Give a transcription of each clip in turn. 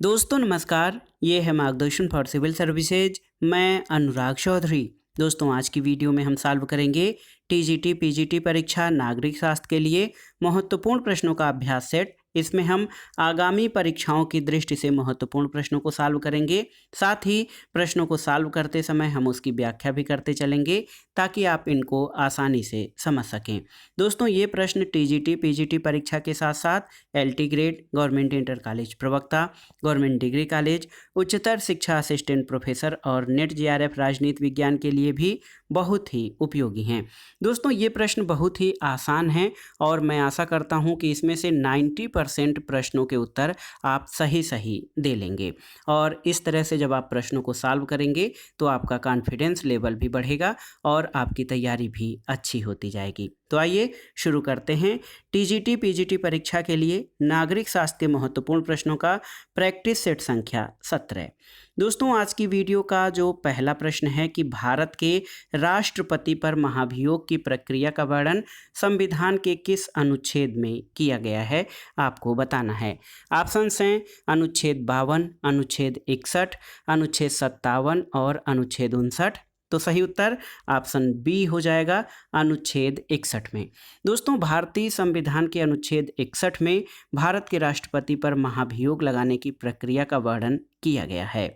दोस्तों नमस्कार, ये है मार्गदर्शन फॉर सिविल सर्विसेज। मैं अनुराग चौधरी। दोस्तों आज की वीडियो में हम सॉल्व करेंगे टीजीटी पीजीटी परीक्षा नागरिक शास्त्र के लिए महत्वपूर्ण प्रश्नों का अभ्यास सेट। इसमें हम आगामी परीक्षाओं की दृष्टि से महत्वपूर्ण प्रश्नों को सॉल्व करेंगे। साथ ही प्रश्नों को सॉल्व करते समय हम उसकी व्याख्या भी करते चलेंगे ताकि आप इनको आसानी से समझ सकें। दोस्तों ये प्रश्न टीजीटी पीजीटी परीक्षा के साथ साथ LT grade, government inter college प्रवक्ता, गवर्नमेंट डिग्री कॉलेज, उच्चतर शिक्षा असिस्टेंट प्रोफेसर और नेट जेआरएफ राजनीति विज्ञान के लिए भी बहुत ही उपयोगी हैं। दोस्तों ये प्रश्न बहुत ही आसान हैं और मैं आशा करता हूं कि इसमें से 90% प्रश्नों के उत्तर आप सही सही दे लेंगे। और इस तरह से जब आप प्रश्नों को सॉल्व करेंगे तो आपका कॉन्फिडेंस लेवल भी बढ़ेगा और आपकी तैयारी भी अच्छी होती जाएगी। तो आइए शुरू करते हैं टीजीटी पीजीटी परीक्षा के लिए नागरिक शास्त्र के महत्वपूर्ण प्रश्नों का प्रैक्टिस सेट संख्या 17। दोस्तों आज की वीडियो का जो पहला प्रश्न है कि भारत के राष्ट्रपति पर महाभियोग की प्रक्रिया का वर्णन संविधान के किस अनुच्छेद में किया गया है, आपको बताना है। ऑप्शंस हैं अनुच्छेद 52, अनुच्छेद 61, अनुच्छेद 57 और अनुच्छेद 59। तो सही उत्तर ऑप्शन बी हो जाएगा, अनुच्छेद 61 में। दोस्तों भारतीय संविधान के अनुच्छेद 61 में भारत के राष्ट्रपति पर महाभियोग लगाने की प्रक्रिया का वर्णन किया गया है।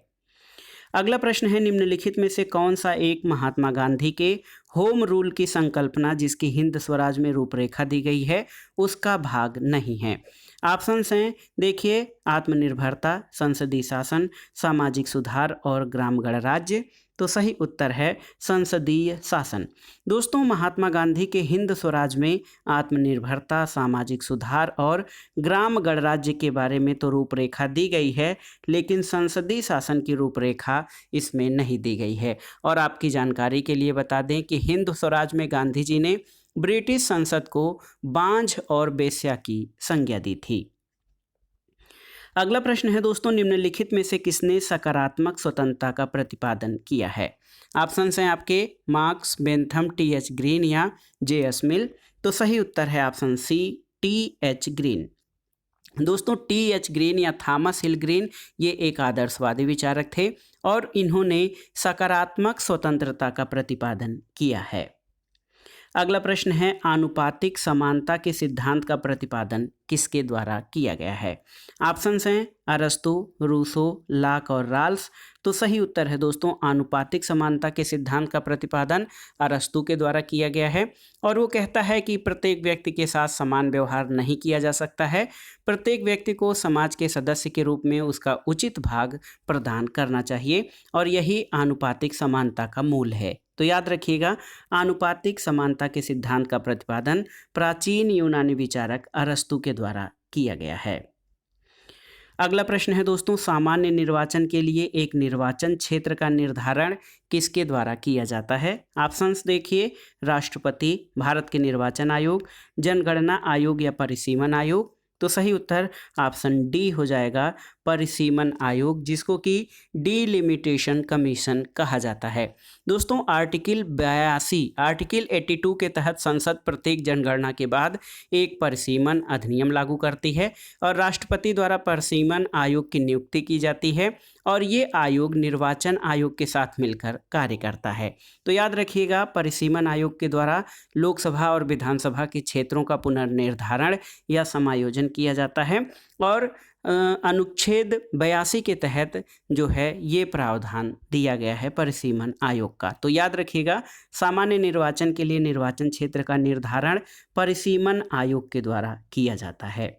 अगला प्रश्न है निम्नलिखित में से कौन सा एक महात्मा गांधी के होम रूल की संकल्पना जिसकी हिंद स्वराज में रूपरेखा दी गई है उसका भाग नहीं है। ऑप्शंस हैं देखिए आत्मनिर्भरता, संसदीय शासन, सामाजिक सुधार और ग्राम गणराज्य। तो सही उत्तर है संसदीय शासन। दोस्तों महात्मा गांधी के हिंद स्वराज में आत्मनिर्भरता, सामाजिक सुधार और ग्राम गणराज्य के बारे में तो रूपरेखा दी गई है, लेकिन संसदीय शासन की रूपरेखा इसमें नहीं दी गई है। और आपकी जानकारी के लिए बता दें कि हिंद स्वराज में गांधी जी ने ब्रिटिश संसद को बांझ और बेश्या की संज्ञा दी थी। अगला प्रश्न है दोस्तों निम्नलिखित में से किसने सकारात्मक स्वतंत्रता का प्रतिपादन किया है। ऑप्शंस हैं आपके मार्क्स, बेंथम, टी.एच. ग्रीन या जे.एस. मिल। तो सही उत्तर है ऑप्शन सी, टी.एच. ग्रीन। दोस्तों टी.एच. ग्रीन या थॉमस हिल ग्रीन ये एक आदर्शवादी विचारक थे और इन्होंने सकारात्मक स्वतंत्रता का प्रतिपादन किया है। अगला प्रश्न है आनुपातिक समानता के सिद्धांत का प्रतिपादन किसके द्वारा किया गया है। ऑप्शंस हैं अरस्तु, रूसो, लाक और राल्स। तो सही उत्तर है दोस्तों आनुपातिक समानता के सिद्धांत का प्रतिपादन अरस्तु के द्वारा किया गया है। और वो कहता है कि प्रत्येक व्यक्ति के साथ समान व्यवहार नहीं किया जा सकता है, प्रत्येक व्यक्ति को समाज के सदस्य के रूप में उसका उचित भाग प्रदान करना चाहिए और यही आनुपातिक समानता का मूल है। तो याद रखिएगा आनुपातिक समानता के सिद्धांत का प्रतिपादन प्राचीन यूनानी विचारक अरस्तु के द्वारा किया गया है। अगला प्रश्न है दोस्तों सामान्य निर्वाचन के लिए एक निर्वाचन क्षेत्र का निर्धारण किसके द्वारा किया जाता है। ऑप्शंस देखिए राष्ट्रपति, भारत के निर्वाचन आयोग, जनगणना आयोग या परिसीमन आयोग। तो सही उत्तर ऑप्शन डी हो जाएगा, परिसीमन आयोग, जिसको कि डीलिमिटेशन कमीशन कहा जाता है। दोस्तों आर्टिकल 82 आर्टिकल 82 के तहत संसद प्रत्येक जनगणना के बाद एक परिसीमन अधिनियम लागू करती है और राष्ट्रपति द्वारा परिसीमन आयोग की नियुक्ति की जाती है और ये आयोग निर्वाचन आयोग के साथ मिलकर कार्य करता है। तो याद रखिएगा परिसीमन आयोग के द्वारा लोकसभा और विधानसभा के क्षेत्रों का पुनर्निर्धारण या समायोजन किया जाता है और अनुच्छेद 82 के तहत जो है ये प्रावधान दिया गया है परिसीमन आयोग का। तो याद रखिएगा सामान्य निर्वाचन के लिए निर्वाचन क्षेत्र का निर्धारण परिसीमन आयोग के द्वारा किया जाता है।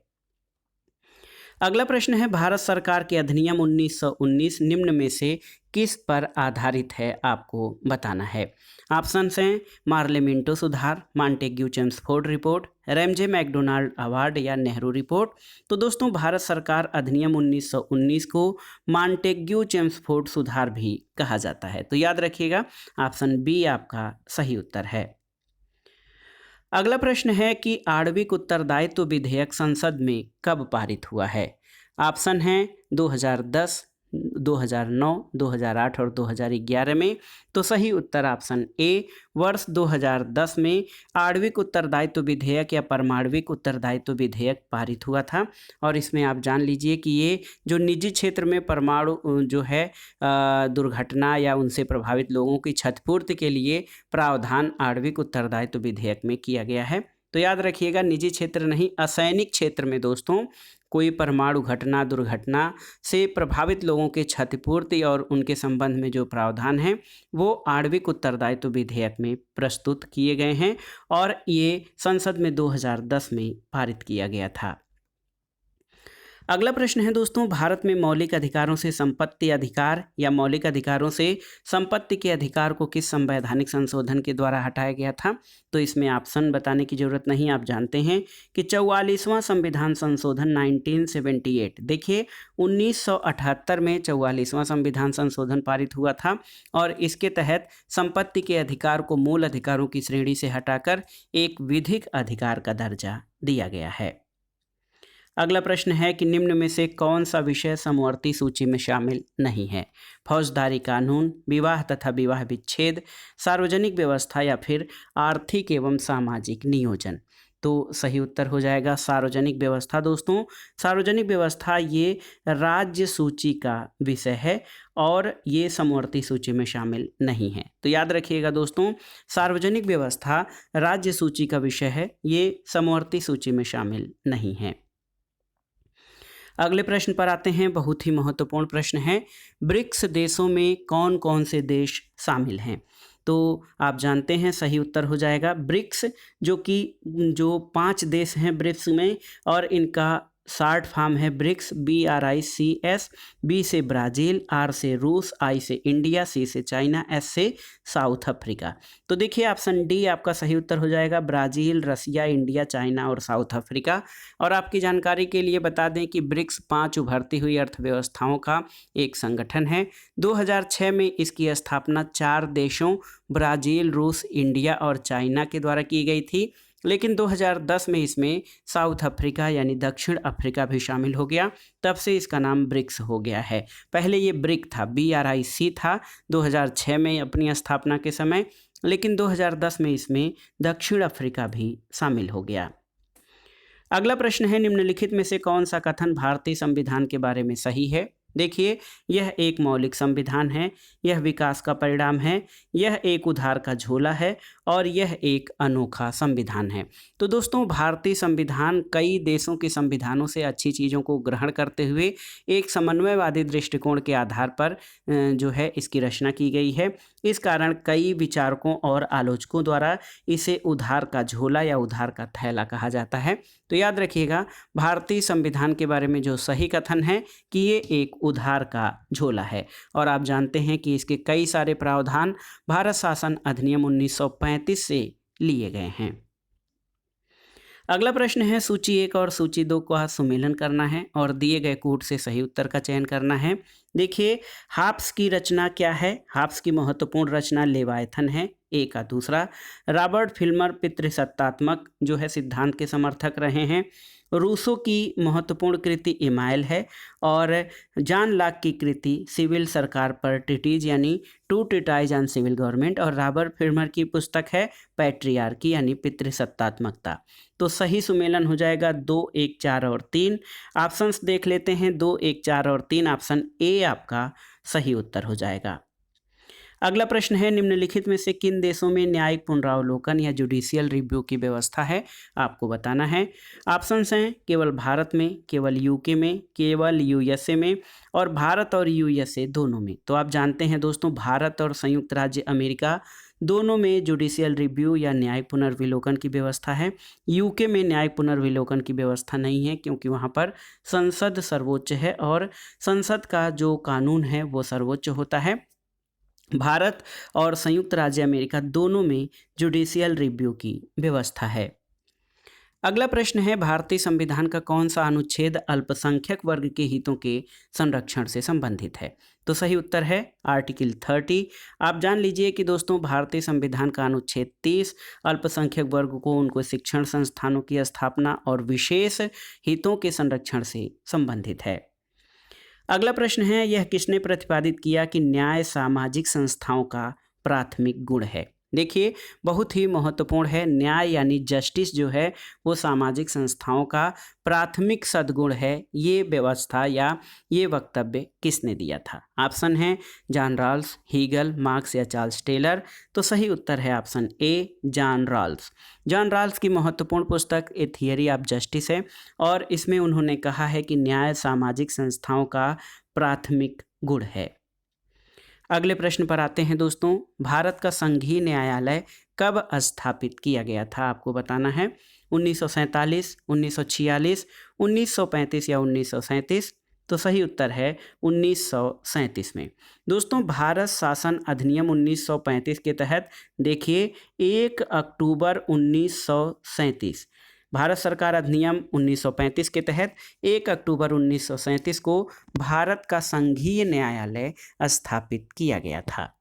अगला प्रश्न है भारत सरकार के अधिनियम 1919 निम्न में से किस पर आधारित है, आपको बताना है। ऑप्शंस हैं मार्लेमिंटो सुधार, Montagu Chelmsford report, Ramsay MacDonald award या नेहरू रिपोर्ट। तो दोस्तों भारत सरकार अधिनियम 1919 को मॉन्टेग्यू चेम्सफोर्ड सुधार भी कहा जाता है। तो याद रखिएगा ऑप्शन बी आपका सही उत्तर है। अगला प्रश्न है कि आणविक उत्तरदायित्व विधेयक संसद में कब पारित हुआ है। ऑप्शन हैं 2010, 2009, 2008 और 2011 में। तो सही उत्तर ऑप्शन ए वर्ष 2010 में आणविक उत्तरदायित्व विधेयक या परमाणविक उत्तरदायित्व विधेयक पारित हुआ था। और इसमें आप जान लीजिए कि ये जो निजी क्षेत्र में परमाणु जो है दुर्घटना या उनसे प्रभावित लोगों की क्षतिपूर्ति के लिए प्रावधान आणविक उत्तरदायित्व विधेयक में किया गया है। तो याद रखिएगा, निजी क्षेत्र नहीं, असैनिक क्षेत्र में दोस्तों कोई परमाणु घटना दुर्घटना से प्रभावित लोगों के क्षतिपूर्ति और उनके संबंध में जो प्रावधान हैं वो आणविक उत्तरदायित्व विधेयक में प्रस्तुत किए गए हैं और ये संसद में 2010 में पारित किया गया था। अगला प्रश्न है दोस्तों, भारत में मौलिक अधिकारों से संपत्ति अधिकार या मौलिक अधिकारों से संपत्ति के अधिकार को किस संवैधानिक संशोधन के द्वारा हटाया गया था? तो इसमें ऑप्शन बताने की जरूरत नहीं, आप जानते हैं कि 44वां संविधान संशोधन 1978। देखिए 1978 में 44वां संविधान संशोधन पारित हुआ था और इसके तहत संपत्ति के अधिकार को मूल अधिकारों की श्रेणी से हटाकर एक विधिक अधिकार का दर्जा दिया गया है। अगला प्रश्न है कि निम्न में से कौन सा विषय समवर्ती सूची में शामिल नहीं है? फौजदारी कानून, विवाह तथा विवाह विच्छेद, सार्वजनिक व्यवस्था या फिर आर्थिक एवं सामाजिक नियोजन। तो सही उत्तर हो जाएगा सार्वजनिक व्यवस्था। दोस्तों सार्वजनिक व्यवस्था ये राज्य सूची का विषय है और ये समवर्ती सूची में शामिल नहीं है। तो याद रखिएगा दोस्तों, सार्वजनिक व्यवस्था राज्य सूची का विषय है, ये समवर्ती सूची में शामिल नहीं है। अगले प्रश्न पर आते हैं, बहुत ही महत्वपूर्ण प्रश्न है। ब्रिक्स देशों में कौन कौन से देश शामिल हैं? तो आप जानते हैं सही उत्तर हो जाएगा ब्रिक्स, जो 5 देश हैं ब्रिक्स में और इनका शॉर्ट फॉर्म है ब्रिक्स, BRICS। बी से ब्राज़ील, आर से रूस, आई से इंडिया, सी से चाइना, एस से साउथ अफ्रीका। तो देखिए ऑप्शन डी आपका सही उत्तर हो जाएगा, ब्राज़ील, रसिया, इंडिया, चाइना और साउथ अफ्रीका। और आपकी जानकारी के लिए बता दें कि ब्रिक्स 5 उभरती हुई अर्थव्यवस्थाओं का एक संगठन है। 2006 में इसकी स्थापना 4 देशों ब्राज़ील, रूस, इंडिया और चाइना के द्वारा की गई थी, लेकिन 2010 में इसमें साउथ अफ्रीका यानी दक्षिण अफ्रीका भी शामिल हो गया, तब से इसका नाम ब्रिक्स हो गया है। पहले ये ब्रिक था, BRIC था 2006 में अपनी स्थापना के समय, लेकिन 2010 में इसमें दक्षिण अफ्रीका भी शामिल हो गया। अगला प्रश्न है, निम्नलिखित में से कौन सा कथन भारतीय संविधान के बारे में सही है? देखिए यह एक मौलिक संविधान है, यह विकास का परिणाम है, यह एक उधार का झोला है और यह एक अनोखा संविधान है। तो दोस्तों भारतीय संविधान कई देशों के संविधानों से अच्छी चीज़ों को ग्रहण करते हुए एक समन्वयवादी दृष्टिकोण के आधार पर जो है इसकी रचना की गई है। इस कारण कई विचारकों और आलोचकों द्वारा इसे उधार का झोला या उधार का थैला कहा जाता है। तो याद रखिएगा भारतीय संविधान के बारे में जो सही कथन है कि ये एक उधार का झोला है और आप जानते हैं कि इसके कई सारे प्रावधान भारत शासन अधिनियम 1935 से लिए गए हैं। अगला प्रश्न है, सूची 1 और सूची 2 का सुमेलन करना है और दिए गए कूट से सही उत्तर का चयन करना है। देखिए हाब्स की रचना क्या है? हाब्स की महत्वपूर्ण रचना लेवायथन है, ए का दूसरा। रॉबर्ट फिल्मर पितृसत्तात्मक जो है सिद्धांत के समर्थक रहे हैं। रूसो की महत्वपूर्ण कृति इमाइल है और जॉन लॉक की कृति सिविल सरकार पर ट्रीटीज यानी two treatise on civil government और रॉबर्ट फिल्मर की पुस्तक है पैट्रियार्की यानी पितृसत्तात्मकता। तो सही सुमेलन हो जाएगा 2, 1, 4 और 3। ऑप्शंस देख लेते हैं, 2, 1, 4 और 3। ऑप्शन ए आपका सही उत्तर हो जाएगा। अगला प्रश्न है, निम्नलिखित में से किन देशों में न्यायिक पुनरावलोकन या जुडिशियल रिव्यू की व्यवस्था है? आपको बताना है। ऑप्शंस हैं केवल भारत में, केवल यूके में, केवल यूएसए में और भारत और यूएसए दोनों में। तो आप जानते हैं दोस्तों भारत और संयुक्त राज्य अमेरिका दोनों में जुडिशियल रिव्यू या न्यायिक पुनर्विलोकन की व्यवस्था है। यूके में न्यायिक पुनर्विलोकन की व्यवस्था नहीं है क्योंकि वहाँ पर संसद सर्वोच्च है और संसद का जो कानून है वो सर्वोच्च होता है। भारत और संयुक्त राज्य अमेरिका दोनों में जुडिशियल रिव्यू की व्यवस्था है। अगला प्रश्न है, भारतीय संविधान का कौन सा अनुच्छेद अल्पसंख्यक वर्ग के हितों के संरक्षण से संबंधित है? तो सही उत्तर है आर्टिकल 30। आप जान लीजिए कि दोस्तों भारतीय संविधान का अनुच्छेद 30 अल्पसंख्यक वर्ग को उनको शिक्षण संस्थानों की स्थापना और विशेष हितों के संरक्षण से संबंधित है। अगला प्रश्न है, यह किसने प्रतिपादित किया कि न्याय सामाजिक संस्थाओं का प्राथमिक गुण है। देखिए, बहुत ही महत्वपूर्ण है। न्याय यानी जस्टिस जो है वो सामाजिक संस्थाओं का प्राथमिक सद्गुण है। ये व्यवस्था या ये वक्तव्य किसने दिया था? ऑप्शन है जॉन रॉल्स, हीगल, मार्क्स या चार्ल्स टेलर। तो सही उत्तर है option a, John Rawls. John Rawls की महत्वपूर्ण पुस्तक ए थियरी ऑफ जस्टिस है और इसमें उन्होंने कहा है कि न्याय सामाजिक संस्थाओं का प्राथमिक गुण है। अगले प्रश्न पर आते हैं दोस्तों। भारत का संघीय न्यायालय कब स्थापित किया गया था? आपको बताना है 1947, 1946, 1935 या 1937। तो सही उत्तर है 1937 में। दोस्तों, भारत शासन अधिनियम 1935 के तहत देखिए 1 अक्टूबर 1937 भारत सरकार अधिनियम 1935 के तहत 1 अक्टूबर 1937 को भारत का संघीय न्यायालय स्थापित किया गया था।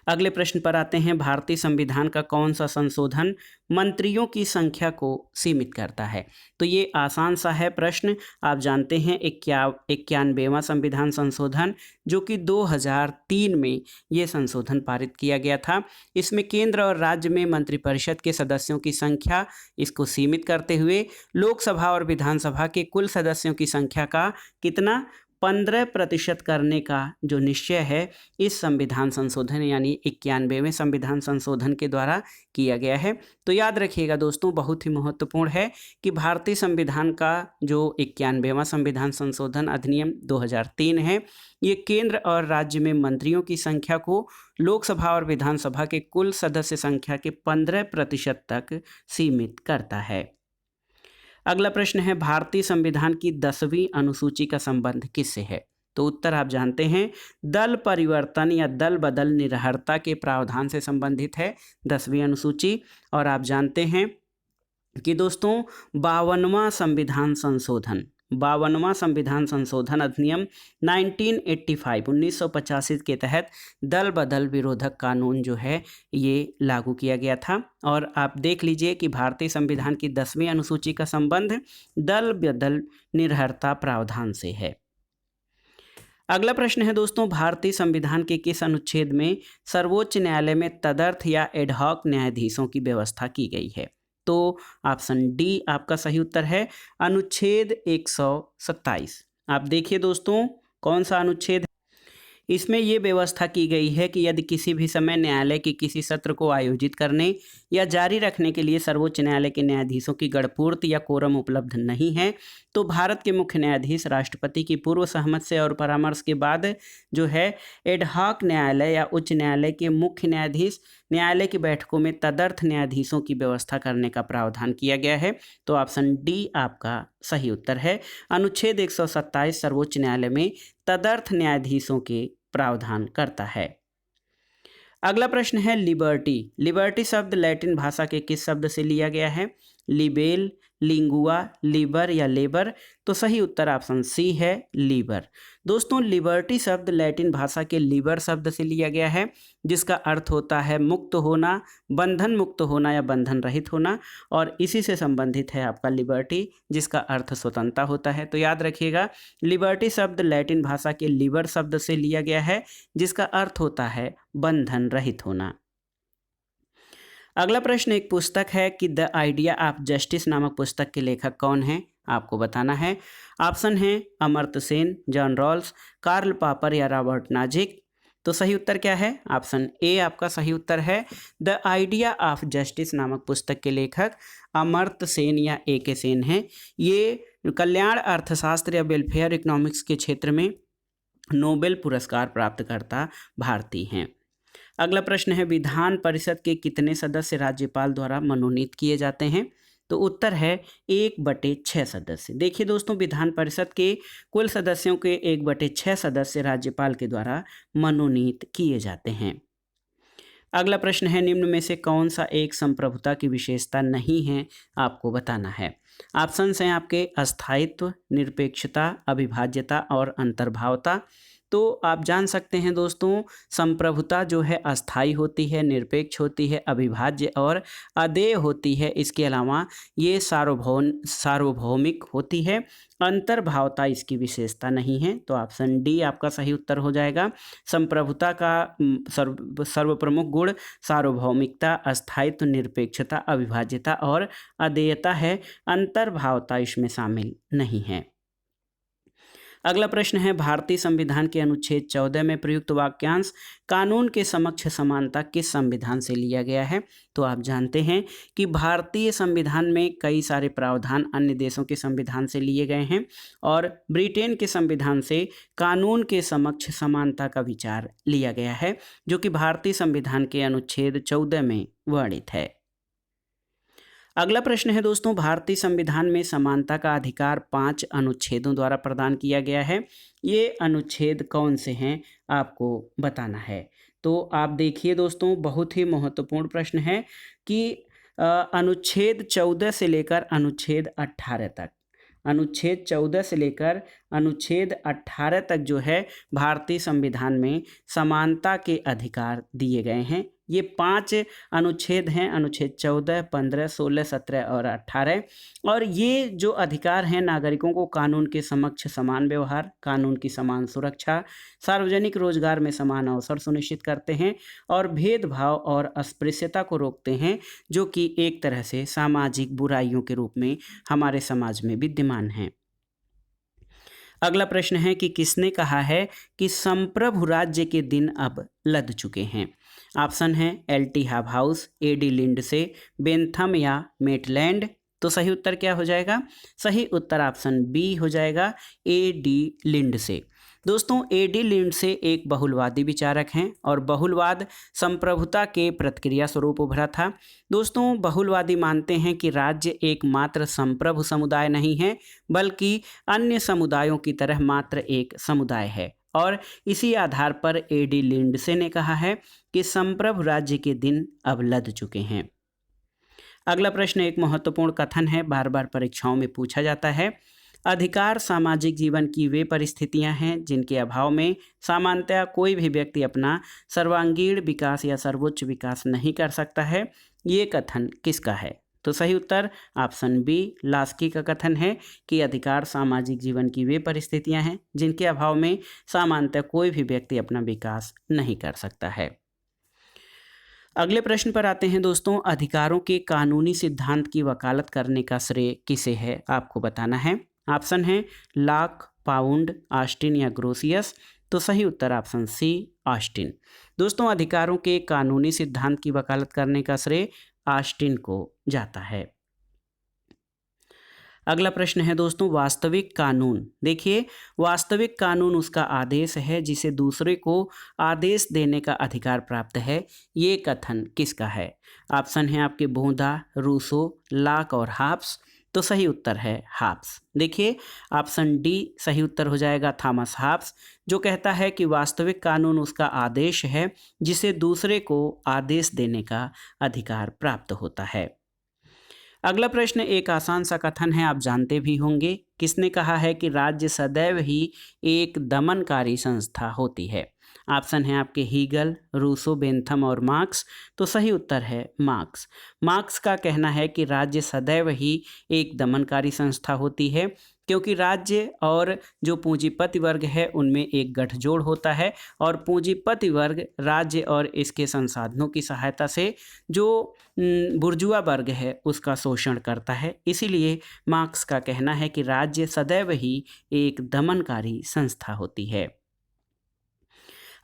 अगले प्रश्न पर आते हैं। भारतीय संविधान का कौन सा संशोधन मंत्रियों की संख्या को सीमित करता है? तो ये आसान सा है प्रश्न। आप जानते हैं 91वां संविधान संशोधन जो कि 2003 में ये संशोधन पारित किया गया था। इसमें केंद्र और राज्य में मंत्रिपरिषद के सदस्यों की संख्या इसको सीमित करते हुए लोकसभा और विधानसभा के कुल सदस्यों की संख्या का कितना 15% करने का जो निश्चय है इस संविधान संशोधन यानी 91वें संविधान संशोधन के द्वारा किया गया है। तो याद रखिएगा दोस्तों, बहुत ही महत्वपूर्ण है कि भारतीय संविधान का जो 91वां संविधान संशोधन अधिनियम 2003 है ये केंद्र और राज्य में मंत्रियों की संख्या को लोकसभा और विधानसभा के कुल सदस्य संख्या के 15% तक सीमित करता है। अगला प्रश्न है, भारतीय संविधान की 10वीं अनुसूची का संबंध किससे है? तो उत्तर आप जानते हैं दल परिवर्तन या दल बदल निरहरता के प्रावधान से संबंधित है 10वीं अनुसूची। और आप जानते हैं कि दोस्तों 52वां संविधान संशोधन अधिनियम 1985 के तहत दल बदल विरोधक कानून जो है ये लागू किया गया था। और आप देख लीजिए कि भारतीय संविधान की 10वीं अनुसूची का संबंध दल बदल निरहरता प्रावधान से है। अगला प्रश्न है दोस्तों, भारतीय संविधान के किस अनुच्छेद में सर्वोच्च न्यायालय में तदर्थ या एडहॉक न्यायाधीशों की व्यवस्था की गई है? तो ऑप्शन डी आपका सही उत्तर है, अनुच्छेद 127। आप देखिए दोस्तों कौन सा अनुच्छेद है। इसमें ये व्यवस्था की गई है कि यदि किसी भी समय न्यायालय के किसी सत्र को आयोजित करने या जारी रखने के लिए सर्वोच्च न्यायालय के न्यायाधीशों की गणपूर्ति या कोरम उपलब्ध नहीं है तो भारत के मुख्य न्यायाधीश राष्ट्रपति की पूर्व सहमति से और परामर्श के बाद जो है एडहॉक न्यायालय या उच्च न्यायालय के मुख्य न्यायाधीश न्यायालय की बैठकों में तदर्थ न्यायाधीशों की व्यवस्था करने का प्रावधान किया गया है। तो ऑप्शन डी आपका सही उत्तर है, अनुच्छेद 127 सर्वोच्च न्यायालय में तदर्थ न्यायाधीशों के प्रावधान करता है। अगला प्रश्न है लिबर्टी। लिबर्टी शब्द लैटिन भाषा के किस शब्द से लिया गया है? लिबेल, लिंगुआ, लीबर या लेबर। तो सही उत्तर ऑप्शन सी है, लीबर। दोस्तों, लिबर्टी शब्द लैटिन भाषा के लीबर शब्द से लिया गया है जिसका अर्थ होता है मुक्त होना, बंधन मुक्त होना या बंधन रहित होना। और इसी से संबंधित है आपका लिबर्टी जिसका अर्थ स्वतंत्रता होता है। तो याद रखिएगा लिबर्टी शब्द लैटिन भाषा के लीबर शब्द से लिया गया है जिसका अर्थ होता है बंधन रहित होना। अगला प्रश्न एक पुस्तक है कि द आइडिया ऑफ जस्टिस नामक पुस्तक के लेखक कौन है? आपको बताना है। ऑप्शन है Amartya Sen, John Rawls, Karl Popper या रॉबर्ट नाजिक। तो सही उत्तर क्या है? ऑप्शन ए आपका सही उत्तर है, द आइडिया ऑफ जस्टिस नामक पुस्तक के लेखक अमर्त्य सेन या ए के सेन हैं। ये कल्याण अर्थशास्त्र या वेलफेयर इकोनॉमिक्स के क्षेत्र में नोबेल पुरस्कार प्राप्तकर्ता भारतीय हैं। अगला प्रश्न है विधान परिषद के कितने सदस्य राज्यपाल द्वारा मनोनीत किए जाते हैं? तो उत्तर है 1/6 सदस्य। देखिए दोस्तों, विधान परिषद के कुल सदस्यों के 1/6 सदस्य राज्यपाल के द्वारा मनोनीत किए जाते हैं। अगला प्रश्न है निम्न में से कौन सा एक संप्रभुता की विशेषता नहीं है? आपको बताना है। ऑप्शंस हैं आपके अस्थायित्व, निरपेक्षता, अविभाज्यता और अंतर्भावता। तो आप जान सकते हैं दोस्तों, संप्रभुता जो है अस्थाई होती है, निरपेक्ष होती है, अविभाज्य और अदेय होती है। इसके अलावा ये सार्वभौमिक होती है। अंतर्भावता इसकी विशेषता नहीं है। तो ऑप्शन डी आपका सही उत्तर हो जाएगा। संप्रभुता का सर्वप्रमुख गुण सार्वभौमिकता, अस्थायित्व, निरपेक्षता, अविभाज्यता और अदेयता है। अंतर्भावता इसमें शामिल नहीं है। अगला प्रश्न है, भारतीय संविधान के अनुच्छेद 14 में प्रयुक्त वाक्यांश कानून के समक्ष समानता किस संविधान से लिया गया है? तो आप जानते हैं कि भारतीय संविधान में कई सारे प्रावधान अन्य देशों के संविधान से लिए गए हैं और ब्रिटेन के संविधान से कानून के समक्ष समानता का विचार लिया गया है, जो कि भारतीय संविधान के अनुच्छेद 14 में वर्णित है। अगला प्रश्न है दोस्तों, भारतीय संविधान में समानता का अधिकार 5 अनुच्छेदों द्वारा प्रदान किया गया है। ये अनुच्छेद कौन से हैं आपको बताना है। तो आप देखिए दोस्तों, बहुत ही महत्वपूर्ण प्रश्न है कि अनुच्छेद 14 से लेकर अनुच्छेद 18 तक, अनुच्छेद 14 से लेकर अनुच्छेद 18 तक जो है भारतीय संविधान में समानता के अधिकार दिए गए हैं। ये 5 अनुच्छेद हैं, अनुच्छेद 14, 15, 16, 17 और 18। और ये जो अधिकार हैं नागरिकों को कानून के समक्ष समान व्यवहार, कानून की समान सुरक्षा, सार्वजनिक रोजगार में समान अवसर सुनिश्चित करते हैं और भेदभाव और अस्पृश्यता को रोकते हैं, जो कि एक तरह से सामाजिक बुराइयों के रूप में हमारे समाज में विद्यमान हैं। अगला प्रश्न है कि किसने कहा है कि संप्रभु राज्य के दिन अब लद चुके हैं? ऑप्शन है LT. House, AD. Lindsay, Bentham या मेटलैंड। तो सही उत्तर क्या हो जाएगा? सही उत्तर ऑप्शन बी हो जाएगा, ए.डी. लिंडसे। दोस्तों, ए.डी. लिंडसे एक बहुलवादी विचारक हैं और बहुलवाद संप्रभुता के प्रतिक्रिया स्वरूप उभरा था। दोस्तों, बहुलवादी मानते हैं कि राज्य एकमात्र संप्रभु समुदाय नहीं है, बल्कि अन्य समुदायों की तरह मात्र एक समुदाय है। और इसी आधार पर ए.डी. लिंडसे ने कहा है कि संप्रभु राज्य के दिन अब लद चुके हैं। अगला प्रश्न एक महत्वपूर्ण कथन है, बार बार परीक्षाओं में पूछा जाता है। अधिकार सामाजिक जीवन की वे परिस्थितियां हैं जिनके अभाव में सामान्यतया कोई भी व्यक्ति अपना सर्वांगीण विकास या सर्वोच्च विकास नहीं कर सकता है। ये कथन किसका है? तो सही उत्तर ऑप्शन बी लास्की का कथन है कि अधिकार सामाजिक जीवन की वे परिस्थितियां हैं जिनके अभाव में सामान्यतः कोई भी व्यक्ति अपना विकास नहीं कर सकता है। अगले प्रश्न पर आते हैं दोस्तों, अधिकारों के कानूनी सिद्धांत की वकालत करने का श्रेय किसे है आपको बताना है। ऑप्शन है लॉक, पाउंड, ऑस्टिन या ग्रोसियस। तो सही उत्तर ऑप्शन सी ऑस्टिन। दोस्तों, अधिकारों के कानूनी सिद्धांत की वकालत करने का श्रेय ऑस्टिन को जाता है। अगला प्रश्न है दोस्तों, वास्तविक कानून। देखिए, वास्तविक कानून उसका आदेश है जिसे दूसरे को आदेश देने का अधिकार प्राप्त है। ये कथन किसका है? ऑप्शन है आपके बोधा, रूसो, लॉक और हॉब्स। तो सही उत्तर है हॉब्स। देखिए, ऑप्शन डी सही उत्तर हो जाएगा, थॉमस हॉब्स, जो कहता है कि वास्तविक कानून उसका आदेश है जिसे दूसरे को आदेश देने का अधिकार प्राप्त होता है। अगला प्रश्न एक आसान सा कथन है, आप जानते भी होंगे। किसने कहा है कि राज्य सदैव ही एक दमनकारी संस्था होती है? ऑप्शन है आपके हीगल, रूसो, बेंथम और मार्क्स। तो सही उत्तर है मार्क्स। मार्क्स का कहना है कि राज्य सदैव ही एक दमनकारी संस्था होती है, क्योंकि राज्य और जो पूंजीपति वर्ग है उनमें एक गठजोड़ होता है और पूंजीपति वर्ग राज्य और इसके संसाधनों की सहायता से जो बुर्जुआ वर्ग है उसका शोषण करता है। इसीलिए मार्क्स का कहना है कि राज्य सदैव ही एक दमनकारी संस्था होती है।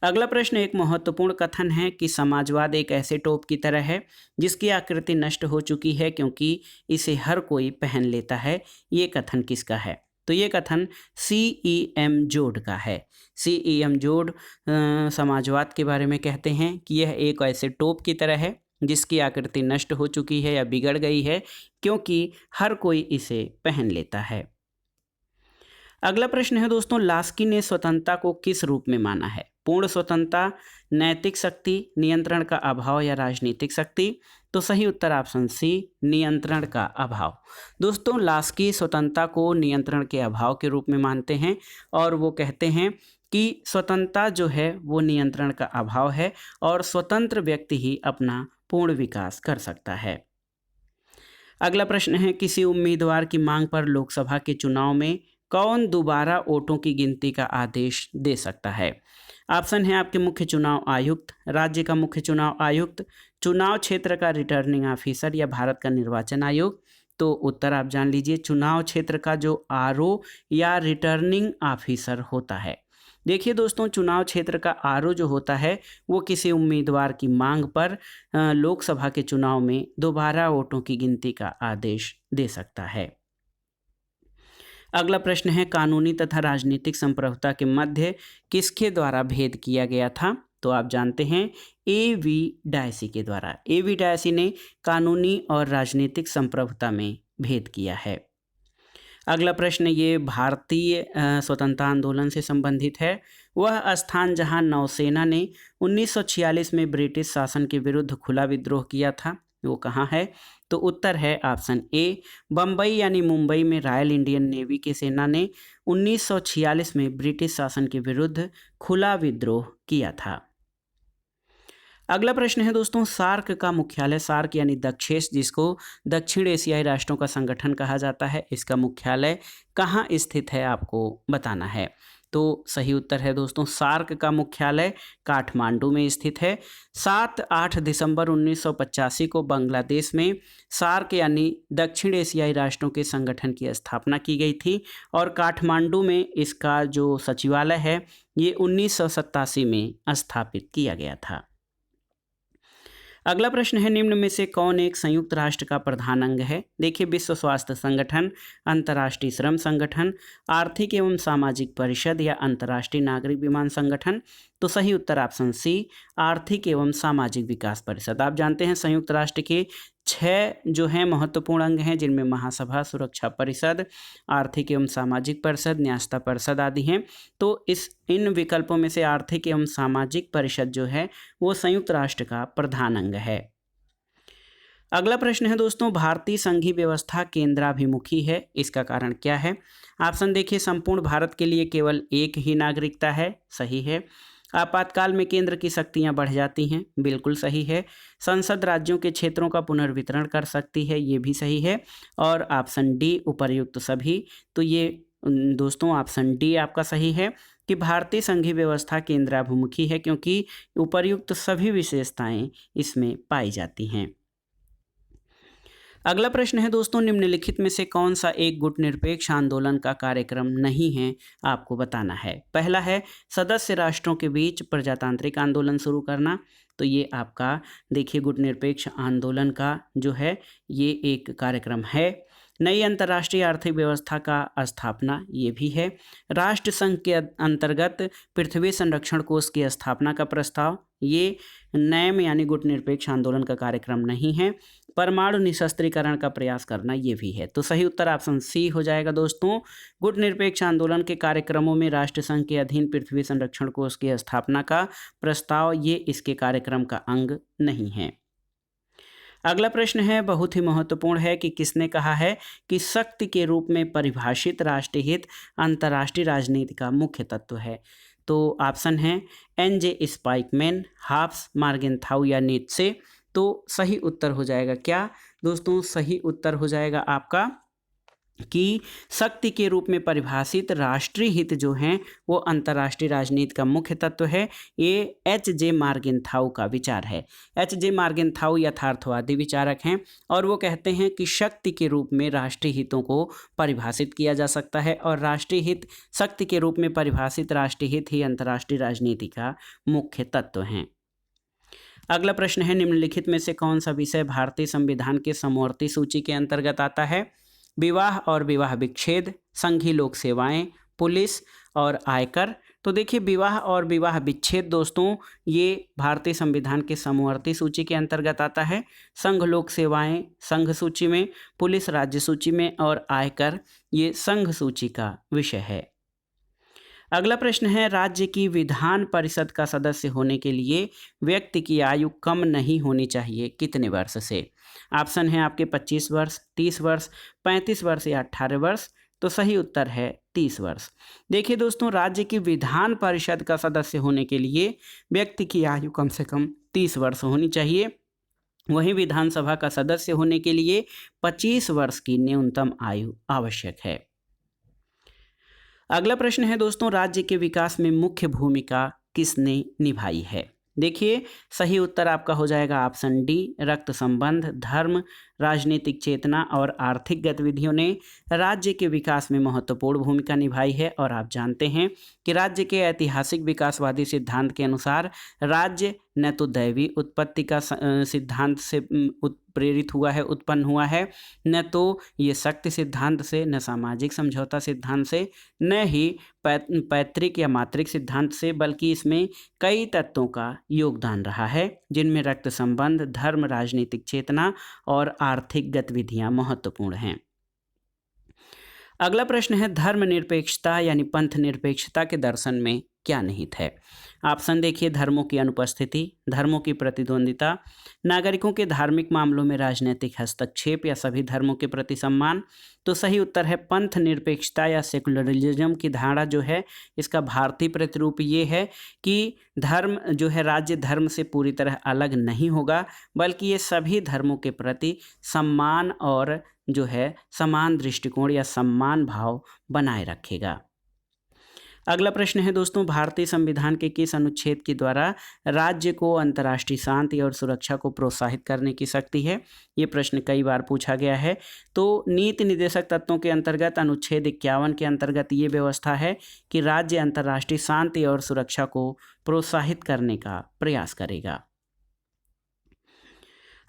अगला प्रश्न एक महत्वपूर्ण कथन है कि समाजवाद एक ऐसे टोप की तरह है जिसकी आकृति नष्ट हो चुकी है क्योंकि इसे हर कोई पहन लेता है। ये कथन किसका है? तो ये कथन C.E.M. जोड का है। C.E.M. जोड समाजवाद के बारे में कहते हैं कि यह एक ऐसे टोप की तरह है जिसकी आकृति नष्ट हो चुकी है या बिगड़ गई है क्योंकि हर कोई इसे पहन लेता है। अगला प्रश्न है दोस्तों, लास्की ने स्वतंत्रता को किस रूप में माना है? पूर्ण स्वतंत्रता, नैतिक शक्ति, नियंत्रण का अभाव या राजनीतिक शक्ति। तो सही उत्तर ऑप्शन सी, नियंत्रण का अभाव। दोस्तों लास्की स्वतंत्रता को नियंत्रण के अभाव के रूप में मानते हैं और वो कहते हैं कि स्वतंत्रता जो है वो नियंत्रण का अभाव है और स्वतंत्र व्यक्ति ही अपना पूर्ण विकास कर सकता है। अगला प्रश्न है, किसी उम्मीदवार की मांग पर लोकसभा के चुनाव में कौन दोबारा वोटों की गिनती का आदेश दे सकता है? ऑप्शन है आपके मुख्य चुनाव आयुक्त, राज्य का मुख्य चुनाव आयुक्त, चुनाव क्षेत्र का रिटर्निंग ऑफिसर या भारत का निर्वाचन आयोग। तो उत्तर आप जान लीजिए, चुनाव क्षेत्र का जो आरओ या रिटर्निंग ऑफिसर होता है। देखिए दोस्तों, चुनाव क्षेत्र का आरओ जो होता है वो किसी उम्मीदवार की मांग पर लोकसभा के चुनाव में दोबारा वोटों की गिनती का आदेश दे सकता है। अगला प्रश्न है, कानूनी तथा राजनीतिक संप्रभुता के मध्य किसके द्वारा भेद किया गया था? तो आप जानते हैं ए.वी. डायसी के द्वारा। ए.वी. डायसी ने कानूनी और राजनीतिक संप्रभुता में भेद किया है। अगला प्रश्न ये भारतीय स्वतंत्रता आंदोलन से संबंधित है। वह स्थान जहां नौसेना ने 1946 में ब्रिटिश शासन के विरुद्ध खुला विद्रोह किया था, वो कहाँ है? तो उत्तर है ऑप्शन ए, बम्बई यानी मुंबई में रॉयल इंडियन नेवी की सेना ने 1946 में ब्रिटिश शासन के विरुद्ध खुला विद्रोह किया था। अगला प्रश्न है दोस्तों, सार्क का मुख्यालय, सार्क यानी दक्षेस जिसको दक्षिण एशियाई राष्ट्रों का संगठन कहा जाता है, इसका मुख्यालय कहाँ स्थित है आपको बताना है। तो सही उत्तर है दोस्तों, सार्क का मुख्यालय काठमांडू में स्थित है। 7-8 दिसंबर 1985 को बांग्लादेश में सार्क यानी दक्षिण एशियाई राष्ट्रों के संगठन की स्थापना की गई थी और काठमांडू में इसका जो सचिवालय है ये 1987 में स्थापित किया गया था। अगला प्रश्न है, निम्न में से कौन एक संयुक्त राष्ट्र का प्रधान अंग है? देखिए, विश्व स्वास्थ्य संगठन, अंतर्राष्ट्रीय श्रम संगठन, आर्थिक एवं सामाजिक परिषद या अंतर्राष्ट्रीय नागरिक विमान संगठन। तो सही उत्तर ऑप्शन सी, आर्थिक एवं सामाजिक विकास परिषद। आप जानते हैं संयुक्त राष्ट्र के 6 जो हैं महत्वपूर्ण अंग हैं, जिनमें महासभा, सुरक्षा परिषद, आर्थिक एवं सामाजिक परिषद, न्यायता परिषद आदि हैं। तो इन विकल्पों में से आर्थिक एवं सामाजिक परिषद जो है वो संयुक्त राष्ट्र का प्रधान अंग है। अगला प्रश्न है दोस्तों, भारतीय संघीय व्यवस्था केंद्राभिमुखी है, इसका कारण क्या है? ऑप्शन देखिए, संपूर्ण भारत के लिए केवल एक ही नागरिकता है, सही है। आपातकाल में केंद्र की शक्तियां बढ़ जाती हैं, बिल्कुल सही है। संसद राज्यों के क्षेत्रों का पुनर्वितरण कर सकती है, ये भी सही है। और ऑप्शन डी, उपर्युक्त सभी। तो ये दोस्तों ऑप्शन डी आपका सही है कि भारतीय संघीय व्यवस्था केंद्राभिमुखी है, क्योंकि उपर्युक्त सभी विशेषताएं इसमें पाई जाती हैं। अगला प्रश्न है दोस्तों, निम्नलिखित में से कौन सा एक गुटनिरपेक्ष आंदोलन का कार्यक्रम नहीं है, आपको बताना है। पहला है सदस्य राष्ट्रों के बीच प्रजातांत्रिक आंदोलन शुरू करना। तो ये आपका देखिए गुटनिरपेक्ष आंदोलन का जो है ये एक कार्यक्रम है। नई अंतर्राष्ट्रीय आर्थिक व्यवस्था का स्थापना, ये भी है। राष्ट्र संघ के अंतर्गत पृथ्वी संरक्षण कोष की स्थापना का प्रस्ताव, ये नैम यानी गुटनिरपेक्ष आंदोलन का कार्यक्रम नहीं है। परमाणु निशस्त्रीकरण का प्रयास करना, ये भी है। तो सही उत्तर ऑप्शन सी हो जाएगा दोस्तों। गुटनिरपेक्ष आंदोलन के कार्यक्रमों में राष्ट्र संघ के अधीन पृथ्वी संरक्षण कोष की स्थापना का प्रस्ताव, ये इसके कार्यक्रम का अंग नहीं है। अगला प्रश्न है, बहुत ही महत्वपूर्ण है कि किसने कहा है कि शक्ति के रूप में परिभाषित राष्ट्रीय हित अंतर्राष्ट्रीय राजनीति का मुख्य तत्व है। तो ऑप्शन है एन.जे. स्पाइकमैन, हाब्स, मॉर्गेनथाउ या नीत्शे। तो सही उत्तर हो जाएगा क्या दोस्तों? सही उत्तर हो जाएगा आपका कि शक्ति के रूप में परिभाषित राष्ट्रीय हित जो हैं वो अंतर्राष्ट्रीय राजनीति का मुख्य तत्व है। ये एच.जे. मॉर्गेनथाउ का विचार है। एच.जे. मॉर्गेनथाउ यथार्थवादी विचारक हैं और वो कहते हैं कि शक्ति के रूप में राष्ट्रीय हितों को परिभाषित किया जा सकता है और राष्ट्रीय हित, शक्ति के रूप में परिभाषित राष्ट्रीय हित ही अंतर्राष्ट्रीय राजनीति का मुख्य तत्व हैं। अगला प्रश्न है, निम्नलिखित में से कौन सा विषय भारतीय संविधान के समवर्ती सूची के अंतर्गत आता है? विवाह और विवाह विच्छेद, संघीय लोक सेवाएं, पुलिस और आयकर। तो देखिए, विवाह और विवाह विच्छेद दोस्तों ये भारतीय संविधान के समवर्ती सूची के अंतर्गत आता है। संघ लोक सेवाएं संघ सूची में, पुलिस राज्य सूची में और आयकर ये संघ सूची का विषय है। अगला प्रश्न है, राज्य की विधान परिषद का सदस्य होने के लिए व्यक्ति की आयु कम नहीं होनी चाहिए कितने वर्ष से? ऑप्शन है आपके 25 वर्ष, 30 वर्ष, 35 वर्ष या 18 वर्ष। तो सही उत्तर है 30 वर्ष। देखिए दोस्तों, राज्य की विधान परिषद का सदस्य होने के लिए व्यक्ति की आयु कम से कम 30 वर्ष होनी चाहिए। वहीं विधानसभा का सदस्य होने के लिए 25 वर्ष की न्यूनतम आयु आवश्यक है। अगला प्रश्न है दोस्तों, राज्य के विकास में मुख्य भूमिका किसने निभाई है? देखिए, सही उत्तर आपका हो जाएगा ऑप्शन डी, रक्त संबंध, धर्म, राजनीतिक चेतना और आर्थिक गतिविधियों ने राज्य के विकास में महत्वपूर्ण भूमिका निभाई है। और आप जानते हैं कि राज्य के ऐतिहासिक विकासवादी सिद्धांत के अनुसार राज्य न तो दैवी उत्पत्ति का सिद्धांत से प्रेरित हुआ है, उत्पन्न हुआ है, न तो ये शक्ति सिद्धांत से, न सामाजिक समझौता सिद्धांत से, न ही पैतृक या मातृक सिद्धांत से, बल्कि इसमें कई तत्वों का योगदान रहा है, जिनमें रक्त संबंध, धर्म, राजनीतिक चेतना और आर्थिक गतिविधियां महत्वपूर्ण हैं। अगला प्रश्न है, धर्मनिरपेक्षता यानी पंथ निरपेक्षता के दर्शन में क्या निहित है? ऑप्शन देखिए, धर्मों की अनुपस्थिति, धर्मों की प्रतिद्वंदिता, नागरिकों के धार्मिक मामलों में राजनीतिक हस्तक्षेप या सभी धर्मों के प्रति सम्मान। तो सही उत्तर है पंथ निरपेक्षता या सेकुलरिज्म की धारणा जो है, इसका भारतीय प्रतिरूप ये है कि धर्म जो है राज्य धर्म से पूरी तरह अलग नहीं होगा, बल्कि ये सभी धर्मों के प्रति सम्मान और जो है समान दृष्टिकोण या सम्मान भाव बनाए रखेगा। अगला प्रश्न है दोस्तों, भारतीय संविधान के किस अनुच्छेद के द्वारा राज्य को अंतर्राष्ट्रीय शांति और सुरक्षा को प्रोत्साहित करने की शक्ति है? ये प्रश्न कई बार पूछा गया है। तो नीति निर्देशक तत्वों के अंतर्गत अनुच्छेद 51 के अंतर्गत ये व्यवस्था है कि राज्य अंतर्राष्ट्रीय शांति और सुरक्षा को प्रोत्साहित करने का प्रयास करेगा।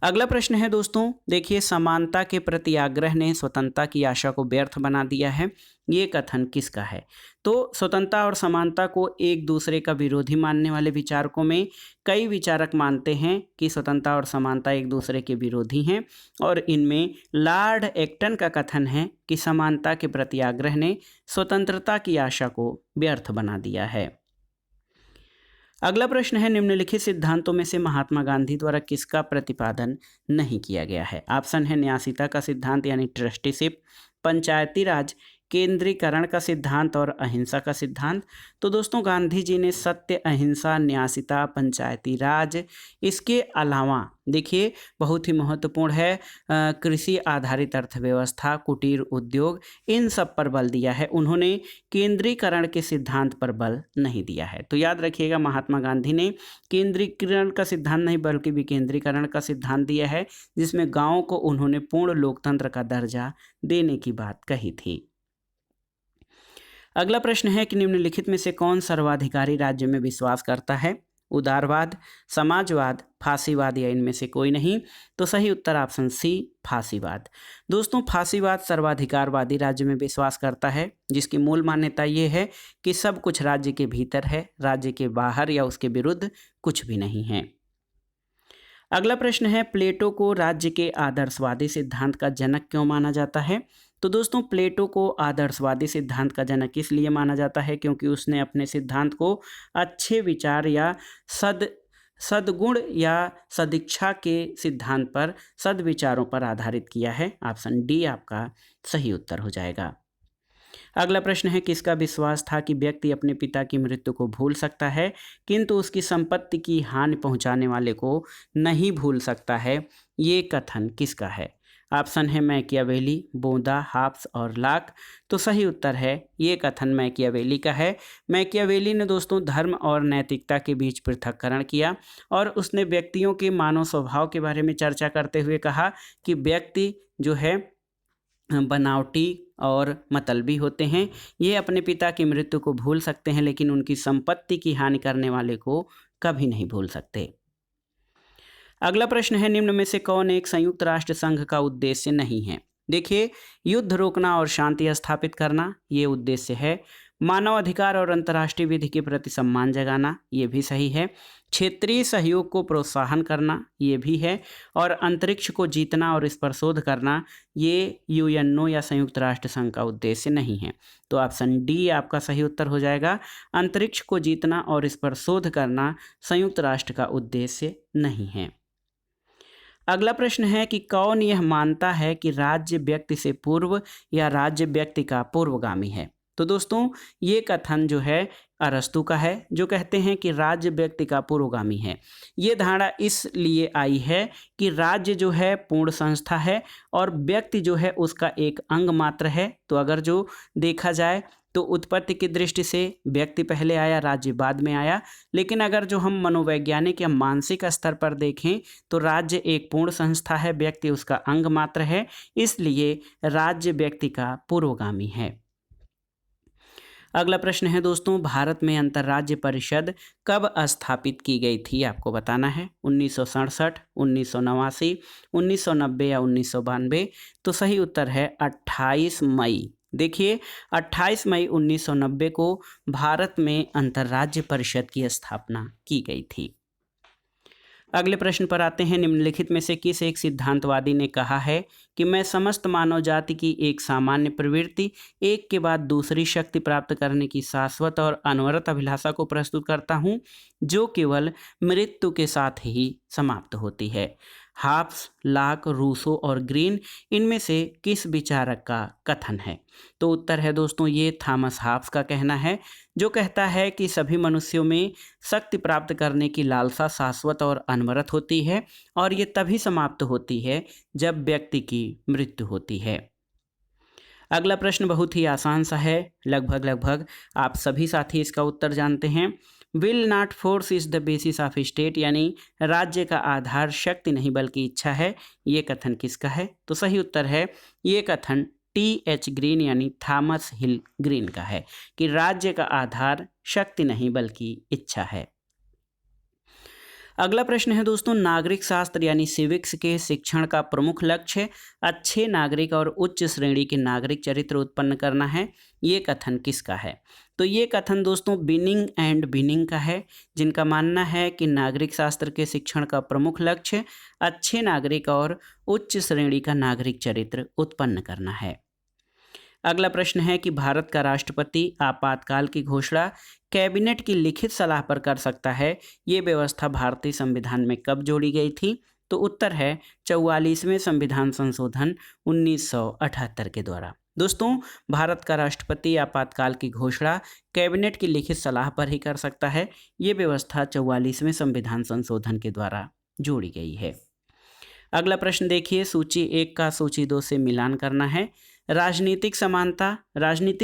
अगला प्रश्न है दोस्तों, देखिए, समानता के प्रति आग्रह ने स्वतंत्रता की आशा को व्यर्थ बना दिया है। ये कथन किसका है? तो स्वतंत्रता और समानता को एक दूसरे का विरोधी मानने वाले विचारकों में कई विचारक मानते हैं कि स्वतंत्रता और समानता एक दूसरे के विरोधी हैं, और इनमें लॉर्ड एक्टन का कथन है कि समानता के प्रति आग्रह ने स्वतंत्रता की आशा को व्यर्थ बना दिया है। अगला प्रश्न है, निम्नलिखित सिद्धांतों में से महात्मा गांधी द्वारा किसका प्रतिपादन नहीं किया गया है? ऑप्शन है न्यासीता का सिद्धांत यानी ट्रस्टीशिप, पंचायती राज, केंद्रीकरण का सिद्धांत और अहिंसा का सिद्धांत। तो दोस्तों, गांधी जी ने सत्य, अहिंसा, न्यासीता, पंचायती राज, इसके अलावा देखिए बहुत ही महत्वपूर्ण है कृषि आधारित अर्थव्यवस्था, कुटीर उद्योग, इन सब पर बल दिया है। उन्होंने केंद्रीकरण के सिद्धांत पर बल नहीं दिया है। तो याद रखिएगा, महात्मा गांधी ने केंद्रीकरण का सिद्धांत नहीं बल्कि विकेंद्रीकरण का सिद्धांत दिया है, जिसमें गाँव को उन्होंने पूर्ण लोकतंत्र का दर्जा देने की बात कही थी। अगला प्रश्न है कि निम्नलिखित में से कौन सर्वाधिकारी राज्य में विश्वास करता है? उदारवाद, समाजवाद, फांसीवाद या इनमें से कोई नहीं। तो सही उत्तर ऑप्शन सी, फांसीवाद। दोस्तों, फांसीवाद सर्वाधिकारवादी राज्य में विश्वास करता है, जिसकी मूल मान्यता ये है कि सब कुछ राज्य के भीतर है, राज्य के बाहर या उसके विरुद्ध कुछ भी नहीं है। अगला प्रश्न है, प्लेटो को राज्य के आदर्शवादी सिद्धांत का जनक क्यों माना जाता है? तो दोस्तों, प्लेटो को आदर्शवादी सिद्धांत का जनक इसलिए माना जाता है क्योंकि उसने अपने सिद्धांत को अच्छे विचार या सद्गुण या सदिच्छा के सिद्धांत पर, सद्विचारों पर आधारित किया है। ऑप्शन डी आपका सही उत्तर हो जाएगा। अगला प्रश्न है, किसका विश्वास था कि व्यक्ति अपने पिता की मृत्यु को भूल सकता है किंतु उसकी संपत्ति की हानि पहुंचाने वाले को नहीं भूल सकता है? ये कथन किसका है? ऑप्शन है मैकियावेली, बोदा, हाब्स और लाक। तो सही उत्तर है ये कथन मैकियावेली का है। मैकियावेली ने दोस्तों धर्म और नैतिकता के बीच पृथक्करण किया और उसने व्यक्तियों के मानव स्वभाव के बारे में चर्चा करते हुए कहा कि व्यक्ति जो है बनावटी और मतलबी होते हैं। ये अपने पिता की मृत्यु को भूल सकते हैं लेकिन उनकी संपत्ति की हानि करने वाले को कभी नहीं भूल सकते। अगला प्रश्न है, निम्न में से कौन एक संयुक्त राष्ट्र संघ का उद्देश्य नहीं है? देखिए, युद्ध रोकना और शांति स्थापित करना ये उद्देश्य है। मानव अधिकार और अंतर्राष्ट्रीय विधि के प्रति सम्मान जगाना, ये भी सही है। क्षेत्रीय सहयोग को प्रोत्साहन करना, ये भी है। और अंतरिक्ष को जीतना और इस पर शोध करना, ये यूएनओ या संयुक्त राष्ट्र संघ का उद्देश्य नहीं है। तो ऑप्शन डी आपका सही उत्तर हो जाएगा। अंतरिक्ष को जीतना और इस पर शोध करना संयुक्त राष्ट्र का उद्देश्य नहीं है। अगला प्रश्न है कि कौन यह मानता है कि राज्य व्यक्ति से पूर्व या राज्य व्यक्ति का पूर्वगामी है। तो दोस्तों ये कथन जो है अरस्तु का है, जो कहते हैं कि राज्य व्यक्ति का पूर्वगामी है। ये धारणा इसलिए आई है कि राज्य जो है पूर्ण संस्था है और व्यक्ति जो है उसका एक अंग मात्र है। तो अगर जो देखा जाए तो उत्पत्ति की दृष्टि से व्यक्ति पहले आया, राज्य बाद में आया। लेकिन अगर जो हम मनोवैज्ञानिक या मानसिक स्तर पर देखें तो राज्य एक पूर्ण संस्था है, व्यक्ति उसका अंग मात्र है, इसलिए राज्य व्यक्ति का पूर्वगामी है। अगला प्रश्न है दोस्तों, भारत में अंतर्राज्य परिषद कब स्थापित की गई थी, आपको बताना है। 1967, 1989, 1990 या 1992। तो सही उत्तर है 28 मई। देखिए 28 मई 1990 को भारत में अंतर्राज्य परिषद की स्थापना की गई थी। अगले प्रश्न पर आते हैं, निम्नलिखित में से किस एक सिद्धांतवादी ने कहा है कि मैं समस्त मानव जाति की एक सामान्य प्रवृत्ति, एक के बाद दूसरी शक्ति प्राप्त करने की शाश्वत और अनवरत अभिलाषा को प्रस्तुत करता हूँ, जो केवल मृत्यु के साथ ही समाप्त होती है। हाब्स, लॉक, रूसो और ग्रीन, इनमें से किस विचारक का कथन है। तो उत्तर है दोस्तों ये थॉमस हाब्स का कहना है, जो कहता है कि सभी मनुष्यों में शक्ति प्राप्त करने की लालसा शाश्वत और अनवरत होती है और ये तभी समाप्त होती है जब व्यक्ति की मृत्यु होती है। अगला प्रश्न बहुत ही आसान सा है, लगभग आप सभी साथी इसका उत्तर जानते हैं। Will not force is the basis of state, यानी राज्य का आधार शक्ति नहीं बल्कि इच्छा है, ये कथन किसका है। तो सही उत्तर है ये कथन T.H. ग्रीन यानी थॉमस हिल ग्रीन का है कि राज्य का आधार शक्ति नहीं बल्कि इच्छा है। अगला प्रश्न है दोस्तों, नागरिक शास्त्र यानी सिविक्स के शिक्षण का प्रमुख लक्ष्य अच्छे नागरिक और उच्च श्रेणी के नागरिक चरित्र उत्पन्न करना है, ये कथन किसका है। तो ये कथन दोस्तों बिनिंग एंड बिनिंग का है, जिनका मानना है कि नागरिक शास्त्र के शिक्षण का प्रमुख लक्ष्य अच्छे नागरिक और उच्च श्रेणी का नागरिक चरित्र उत्पन्न करना है। अगला प्रश्न है कि भारत का राष्ट्रपति आपातकाल की घोषणा कैबिनेट की लिखित सलाह पर कर सकता है, ये व्यवस्था भारतीय संविधान में कब जोड़ी गई थी। तो उत्तर है 44वें संविधान संशोधन 1978 के द्वारा। दोस्तों भारत का राष्ट्रपति आपातकाल की घोषणा कैबिनेट की लिखित सलाह पर ही कर सकता है, ये व्यवस्था 44वें संविधान संशोधन के द्वारा जोड़ी गई है। अगला प्रश्न देखिए, सूची 1 का सूची 2 से मिलान करना है। राजनीतिक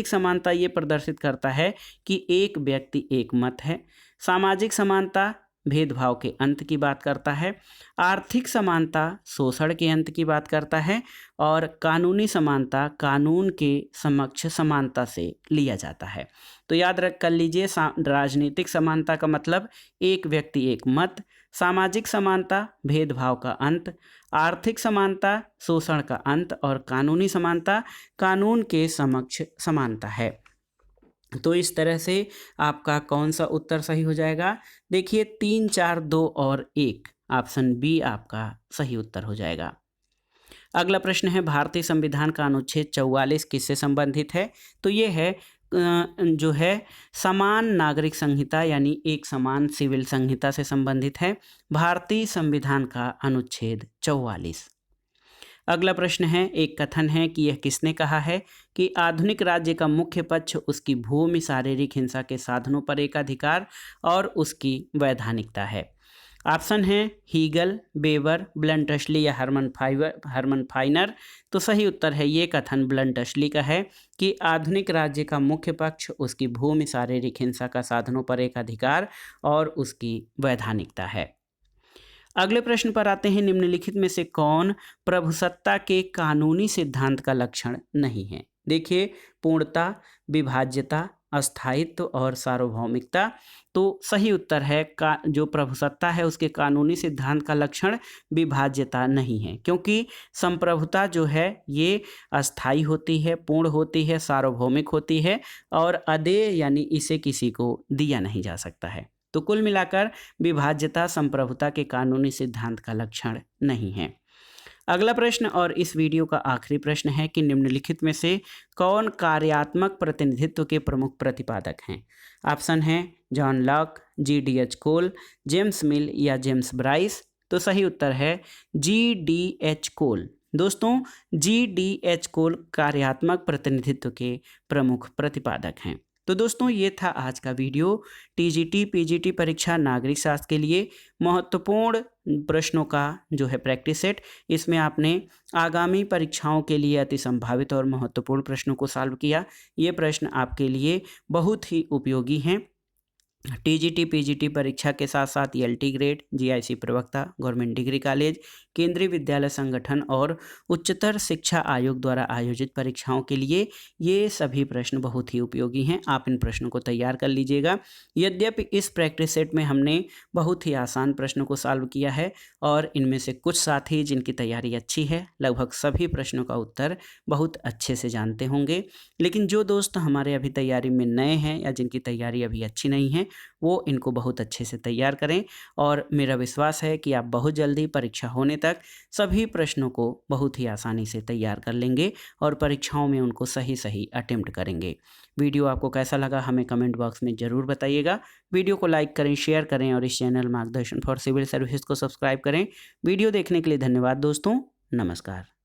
समानता ये प्रदर्शित करता है कि एक व्यक्ति एक मत है। सामाजिक समानता भेदभाव के अंत की बात करता है। आर्थिक समानता शोषण के अंत की बात करता है और कानूनी समानता कानून के समक्ष समानता से लिया जाता है। तो याद रख कर लीजिए, राजनीतिक समानता का मतलब एक व्यक्ति एक मत, सामाजिक समानता भेदभाव का अंत, आर्थिक समानता शोषण का अंत और कानूनी समानता कानून के समक्ष समानता है। तो इस तरह से आपका कौन सा उत्तर सही हो जाएगा। देखिए 3, 4, 2 और 1, ऑप्शन बी आपका सही उत्तर हो जाएगा। अगला प्रश्न है, भारतीय संविधान का अनुच्छेद 44 किससे संबंधित है। तो ये है जो है समान नागरिक संहिता यानी एक समान सिविल संहिता से संबंधित है भारतीय संविधान का अनुच्छेद 44। अगला प्रश्न है, एक कथन है कि यह किसने कहा है कि आधुनिक राज्य का मुख्य पक्ष उसकी भूमि, शारीरिक हिंसा के साधनों पर एकाधिकार और उसकी वैधानिकता है। ऑप्शन है हीगल, बेवर, ब्लंटस्ली या हर्मन फाइनर। तो सही उत्तर है ये कथन ब्लंटस्ली का है कि आधुनिक राज्य का मुख्य पक्ष उसकी भूमि, शारीरिक हिंसा का साधनों पर एकाधिकार और उसकी वैधानिकता है। अगले प्रश्न पर आते हैं, निम्नलिखित में से कौन प्रभुसत्ता के कानूनी सिद्धांत का लक्षण नहीं है। देखिए पूर्णता, विभाज्यता, अस्थायित्व और सार्वभौमिकता। तो सही उत्तर है का जो प्रभुसत्ता है उसके कानूनी सिद्धांत का लक्षण विभाज्यता नहीं है, क्योंकि संप्रभुता जो है ये अस्थायी होती है, पूर्ण होती है, सार्वभौमिक होती है और अदेय यानी इसे किसी को दिया नहीं जा सकता है। तो कुल मिलाकर विभाज्यता संप्रभुता के कानूनी सिद्धांत का लक्षण नहीं है। अगला प्रश्न और इस वीडियो का आखिरी प्रश्न है कि निम्नलिखित में से कौन कार्यात्मक प्रतिनिधित्व के प्रमुख प्रतिपादक हैं। ऑप्शन है जॉन लॉक, जी.डी.एच. कोल, जेम्स मिल या जेम्स ब्राइस। तो सही उत्तर है जी.डी.एच. कोल। दोस्तों, जी.डी.एच. कोल कार्यात्मक प्रतिनिधित्व के प्रमुख प्रतिपादक हैं। तो दोस्तों, ये था आज का वीडियो। टीजीटी पीजीटी परीक्षा नागरिक शास्त्र के लिए महत्वपूर्ण प्रश्नों का जो है प्रैक्टिस सेट, इसमें आपने आगामी परीक्षाओं के लिए अति संभावित और महत्वपूर्ण प्रश्नों को सॉल्व किया। ये प्रश्न आपके लिए बहुत ही उपयोगी हैं। टीजीटी पीजीटी परीक्षा के साथ साथ एलटी ग्रेड, जीआईसी प्रवक्ता, गवर्नमेंट डिग्री कॉलेज, केंद्रीय विद्यालय संगठन और उच्चतर शिक्षा आयोग द्वारा आयोजित परीक्षाओं के लिए ये सभी प्रश्न बहुत ही उपयोगी हैं। आप इन प्रश्नों को तैयार कर लीजिएगा। यद्यपि इस प्रैक्टिस सेट में हमने बहुत ही आसान प्रश्नों को सॉल्व किया है और इनमें से कुछ साथी जिनकी तैयारी अच्छी है लगभग सभी प्रश्नों का उत्तर बहुत अच्छे से जानते होंगे। लेकिन जो दोस्त हमारे अभी तैयारी में नए हैं या जिनकी तैयारी अभी अच्छी नहीं है, वो इनको बहुत अच्छे से तैयार करें और मेरा विश्वास है कि आप बहुत जल्दी परीक्षा होने तक सभी प्रश्नों को बहुत ही आसानी से तैयार कर लेंगे और परीक्षाओं में उनको सही सही अटेम्प्ट करेंगे। वीडियो आपको कैसा लगा हमें कमेंट बॉक्स में ज़रूर बताइएगा। वीडियो को लाइक करें, शेयर करें और इस चैनल मार्गदर्शन फॉर सिविल सर्विसेज को सब्सक्राइब करें। वीडियो देखने के लिए धन्यवाद दोस्तों। नमस्कार।